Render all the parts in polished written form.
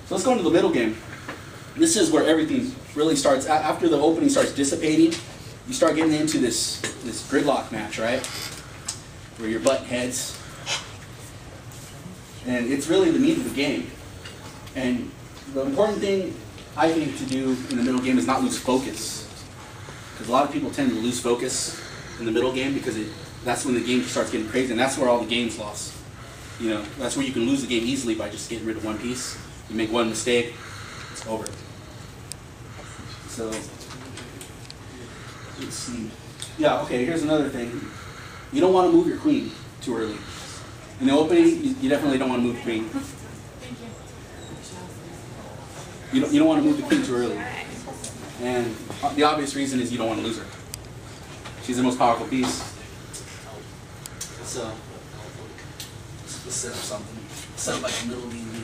So let's go into the middle game. This is where everything really starts. After the opening starts dissipating, you start getting into this gridlock match, right? Where you're butting heads. And it's really the meat of the game. And the important thing, I think, to do in the middle game is not lose focus. Because a lot of people tend to lose focus in the middle game because that's when the game starts getting crazy, and that's where all the game's lost. You know, that's where you can lose the game easily by just getting rid of one piece. You make one mistake, it's over. So, let's see. Yeah, okay, here's another thing. You don't want to move your queen too early. In the opening, you definitely don't want to move the queen. You don't want to move the queen too early. And the obvious reason is you don't want to lose her. She's the most powerful piece. So, let's set up something. Set up like a middle game here.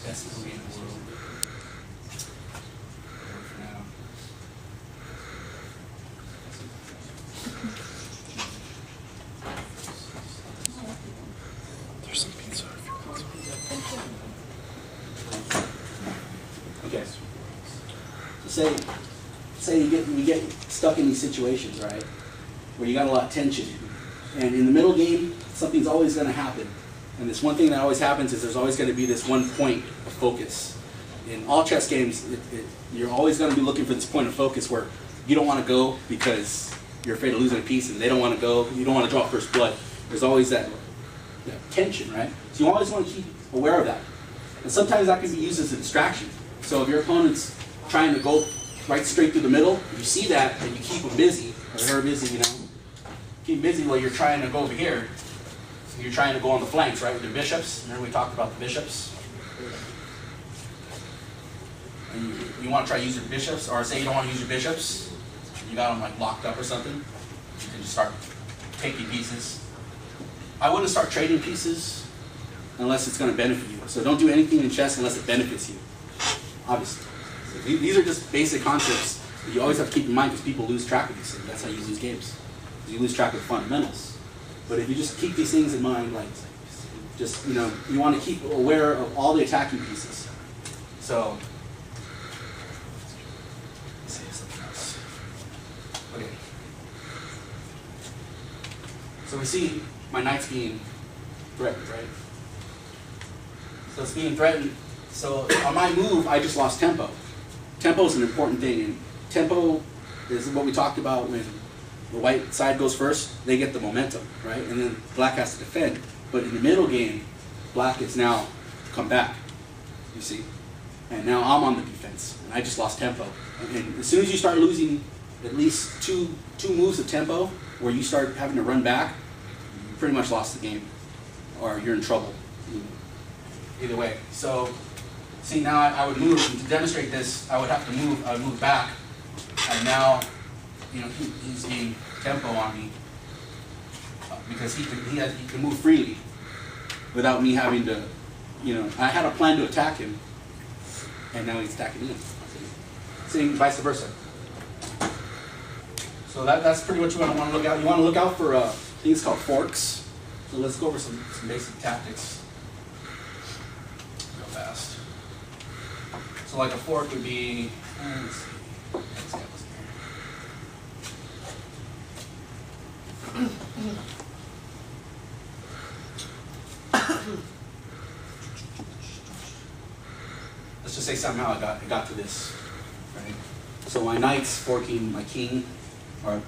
Best movie in the world. For now. There's some pizza if you want some. Okay. So say we get stuck in these situations, right? Where you got a lot of tension. And in the middle game, something's always going to happen. And this one thing that always happens is there's always going to be this one point of focus. In all chess games, you're always going to be looking for this point of focus where you don't want to go because you're afraid of losing a piece, and they don't want to go, you don't want to draw first blood. There's always that tension, right? So you always want to keep aware of that. And sometimes that can be used as a distraction. So if your opponent's trying to go right straight through the middle, you see that and you keep them busy, or her busy, you know. Keep busy while you're trying to go over here. So you're trying to go on the flanks, right, with the bishops. Remember we talked about the bishops? And you want to try to use your bishops, or say you don't want to use your bishops, you got them like locked up or something, you can just start taking pieces. I wouldn't start trading pieces unless it's going to benefit you. So don't do anything in chess unless it benefits you, obviously. So these are just basic concepts that you always have to keep in mind because people lose track of these things. That's how you lose games. You lose track of the fundamentals. But if you just keep these things in mind, like, just, you know, you want to keep aware of all the attacking pieces. So, let's say something else. Okay. So we see my knight's being threatened, right? So it's being threatened. So on my move, I just lost tempo. Tempo is an important thing, and tempo is what we talked about when the white side goes first, they get the momentum, right? And then black has to defend. But in the middle game, black has now come back, you see? And now I'm on the defense, and I just lost tempo. And as soon as you start losing at least two moves of tempo, where you start having to run back, you pretty much lost the game, or you're in trouble. Either way. So, see, now I would move, and to demonstrate this, I would have to move, I would move back, and now, you know, he's getting tempo on me because he can move freely without me having to, you know, I had a plan to attack him, and now he's attacking me. Same vice versa. So that's pretty much what I want to look out. You want to look out for things called forks. So let's go over some basic tactics real fast. So like a fork would be, let's see. Let's just say somehow I got to this, right? So my knight's forking my king, or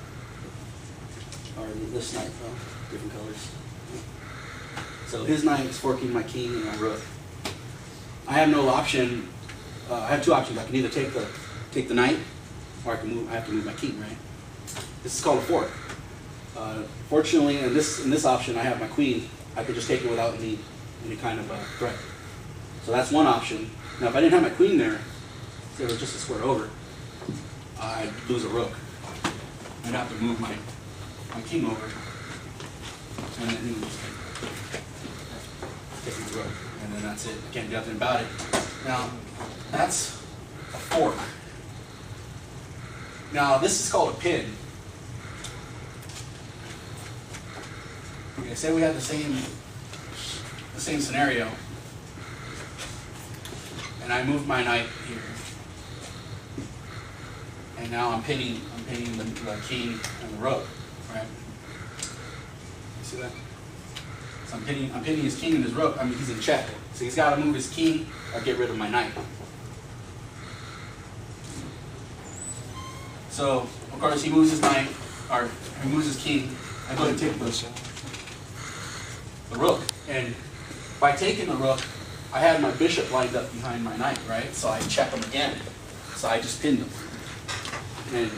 this knight, different colors. So his knight is forking my king and my rook. I have no option. I have two options. I can either take the knight, or I have to move my king, right? This is called a fork. Fortunately, in this option, I have my queen. I could just take it without any kind of threat. So that's one option. Now, if I didn't have my queen there, say it was just a square over, I'd lose a rook. I'd have to move my king over, and then take my rook, and then that's it. I can't do nothing about it. Now, that's a fork. Now, this is called a pin. Okay, say we had the same scenario, and I moved my knight here, and now I'm pinning the king and the rook, right? You see that? So I'm pinning his king and his rook. I mean, he's in check, so he's got to move his king or get rid of my knight. So of course he moves his knight, or he moves his king. I go and take the rook, and by taking the rook, I had my bishop lined up behind my knight, right? So I check him again. So I just pinned him. And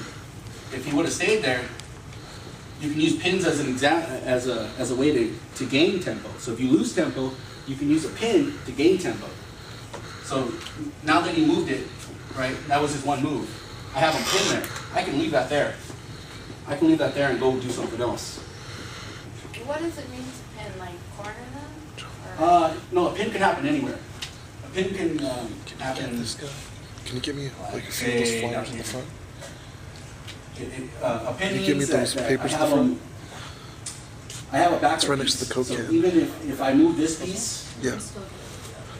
if he would have stayed there, you can use pins as an as a way to gain tempo. So if you lose tempo, you can use a pin to gain tempo. So now that he moved it, right? That was his one move. I have him pinned there. I can leave that there. I can leave that there and go do something else. What does it mean to pin? Like corner them? No, a pin can happen anywhere. A pin can happen. This guy. Can you give me like a few of those flyers in the front? A pin Can you give me means those that papers I in the front? I have a backup It's right next to piece. the Coke So can. even if I move this piece, Yeah.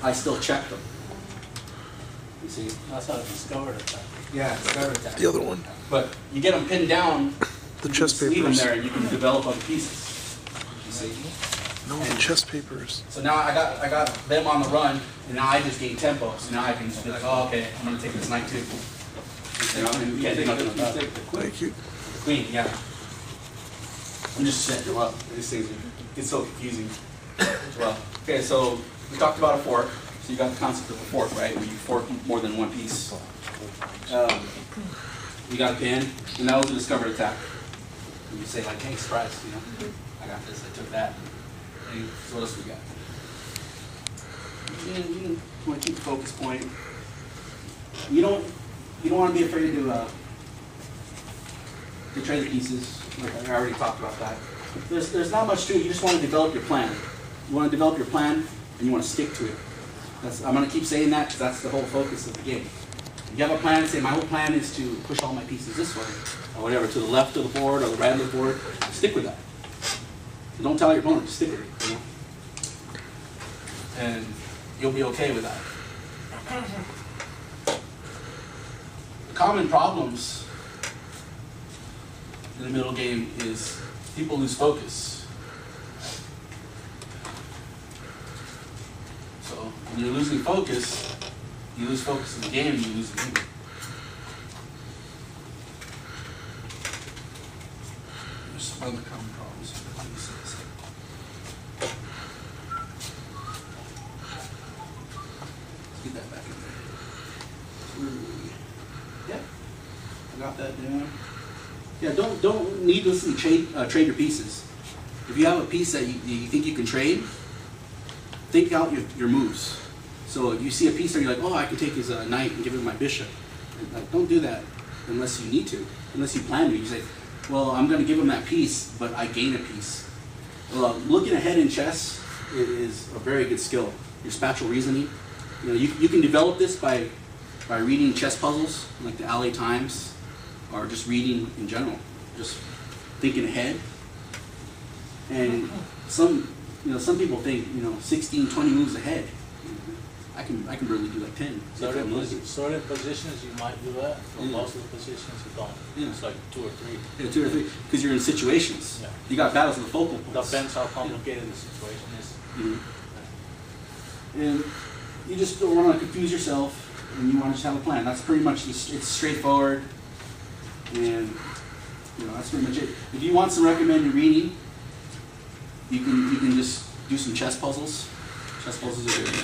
I still check them. You see? That's how it's discovered attack. Yeah, it's better attack. The other one. But you get them pinned down, The you chess just leave them papers. there and you can develop other pieces. You see? No, the chess papers. So now I got them on the run, and now I just gain tempo. So now I can just be like, oh, okay, I'm gonna take this knight too. And we can't do nothing about it. Thank you. Queen, yeah. I'm just setting them up. These things get so confusing as well. Okay, so we talked about a fork. So you got the concept of a fork, right? Where you fork more than one piece. You got a pin, and that was a discovered attack. And you say like, hey, surprise, you know, I got this, I took that. And so what else we got? You want to keep the focus point. You don't want to be afraid to trade the pieces. Like I already talked about that. There's not much to it. You just want to develop your plan. You want to develop your plan, and you want to stick to it. I'm going to keep saying that because that's the whole focus of the game. If you have a plan, say my whole plan is to push all my pieces this way, or whatever, to the left of the board or the right of the board. Stick with that. And don't tell your opponent, just stick with it. You know? And you'll be okay with that. The common problems in the middle game is people lose focus. So when you're losing focus, you lose focus in the game, you lose the game. There's some other common problems. Let me see this. Let's get that back in there. Yep, I got that down. Yeah, don't needlessly trade your pieces. If you have a piece that you think you can trade, think out your moves. So if you see a piece that you're like, oh, I can take his knight and give him my bishop. Like, don't do that unless you need to, unless you plan to. You say, well, I'm going to give him that piece, but I gain a piece. Looking ahead in chess is a very good skill. Your spatial reasoning. You know, you can develop this by reading chess puzzles, like the LA Times, or just reading in general, just thinking ahead. And some people think 16, 20 moves ahead. I can really do like 10. Certain positions you might do that, but most of the positions you don't. Yeah. It's like 2 or 3. Yeah, 2 or 3, because you're in situations. Yeah. You got battles with the focal points. Depends how complicated the situation is. And you just don't want to confuse yourself, and you want to just have a plan. That's pretty much it's straightforward, and that's pretty much it. If you want some recommended reading, you can just do some chess puzzles. Chess puzzles are good.